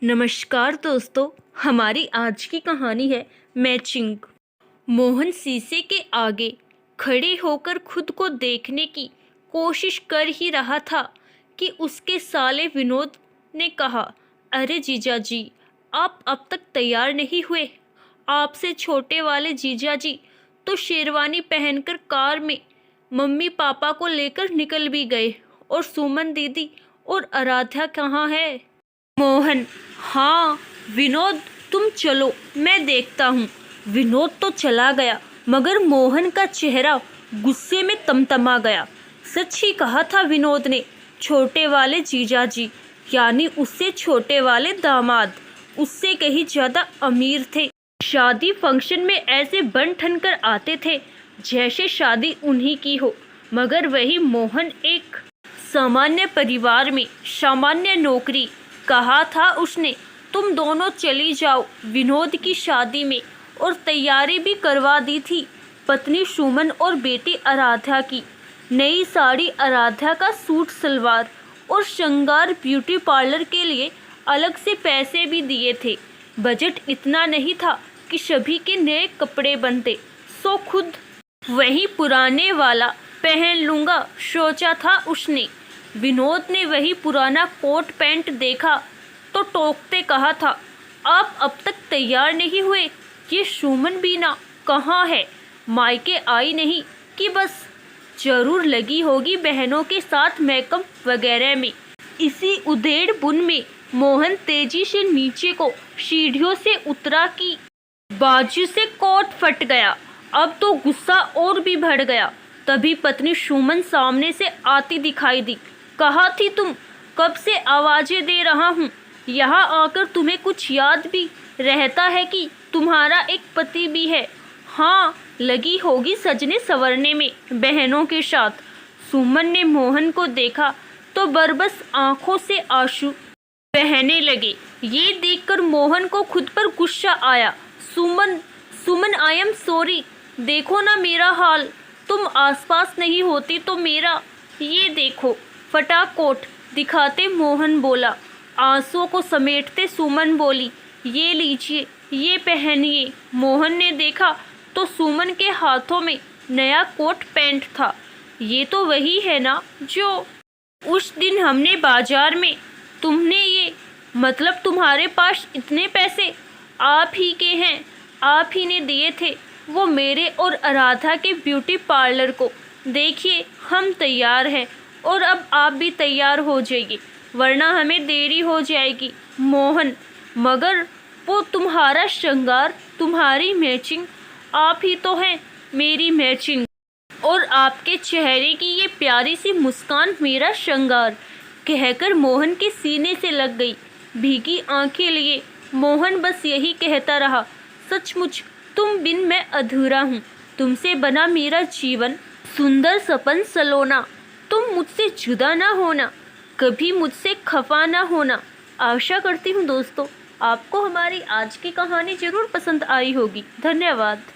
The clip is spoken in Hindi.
नमस्कार दोस्तों, हमारी आज की कहानी है मैचिंग। मोहन शीशे के आगे खड़े होकर खुद को देखने की कोशिश कर ही रहा था कि उसके साले विनोद ने कहा, अरे जीजा जी, आप अब तक तैयार नहीं हुए? आपसे छोटे वाले जीजा जी तो शेरवानी पहनकर कार में मम्मी पापा को लेकर निकल भी गए, और सुमन दीदी और आराध्या कहाँ है? मोहन, हाँ विनोद, तुम चलो, मैं देखता हूँ। विनोद तो चला गया, मगर मोहन का चेहरा गुस्से में तमतमा गया। सच ही कहा था विनोद ने, छोटे वाले जीजा जी यानी उससे छोटे वाले दामाद उससे कहीं ज्यादा अमीर थे। शादी फंक्शन में ऐसे बन ठन कर आते थे जैसे शादी उन्हीं की हो, मगर वही मोहन एक सामान्य परिवार में सामान्य नौकरी। कहा था उसने, तुम दोनों चली जाओ विनोद की शादी में, और तैयारी भी करवा दी थी पत्नी सुमन और बेटी आराध्या की। नई साड़ी, आराध्या का सूट सलवार और श्रृंगार ब्यूटी पार्लर के लिए अलग से पैसे भी दिए थे। बजट इतना नहीं था कि सभी के नए कपड़े बनते, सो खुद वही पुराने वाला पहन लूँगा सोचा था उसने। विनोद ने वही पुराना कोट पैंट देखा तो टोकते कहा था, आप अब तक तैयार नहीं हुए? ये सुमन बीना कहाँ है? मायके आई नहीं कि बस जरूर लगी होगी बहनों के साथ मेकअप वगैरह में। इसी उधेड़ बुन में मोहन तेजी से नीचे को सीढ़ियों से उतरा कि बाजू से कोट फट गया। अब तो गुस्सा और भी बढ़ गया। तभी पत्नी सुमन सामने से आती दिखाई दी। कहा थी तुम, कब से आवाजें दे रहा हूँ, यहाँ आकर तुम्हें कुछ याद भी रहता है कि तुम्हारा एक पति भी है? हाँ, लगी होगी सजने संवरने में बहनों के साथ। सुमन ने मोहन को देखा तो बरबस आंखों से आंसू बहने लगे। ये देखकर मोहन को खुद पर गुस्सा आया। सुमन, सुमन, आई एम सॉरी, देखो ना मेरा हाल, तुम आसपास नहीं होती तो मेरा ये देखो फटा कोट दिखाते मोहन बोला। आंसुओं को समेटते सुमन बोली, ये लीजिए, ये पहनिए। मोहन ने देखा तो सुमन के हाथों में नया कोट पैंट था। ये तो वही है ना जो उस दिन हमने बाजार में तुमने ये, मतलब तुम्हारे पास इतने पैसे आप ही के हैं, आप ही ने दिए थे वो मेरे और आराधा के ब्यूटी पार्लर को। देखिए, हम तैयार हैं और अब आप भी तैयार हो जाइए, वरना हमें देरी हो जाएगी। मोहन, मगर वो तुम्हारा श्रृंगार, तुम्हारी मैचिंग, आप ही तो हैं मेरी मैचिंग, और आपके चेहरे की ये प्यारी सी मुस्कान मेरा श्रृंगार, कहकर मोहन के सीने से लग गई। भीगी आंखें लिए मोहन बस यही कहता रहा, सचमुच तुम बिन मैं अधूरा हूँ, तुमसे बना मेरा जीवन सुंदर सपन सलोना। तुम मुझसे जुदा ना होना, कभी मुझसे खफा ना होना। आशा करती हूँ दोस्तों, आपको हमारी आज की कहानी जरूर पसंद आई होगी। धन्यवाद।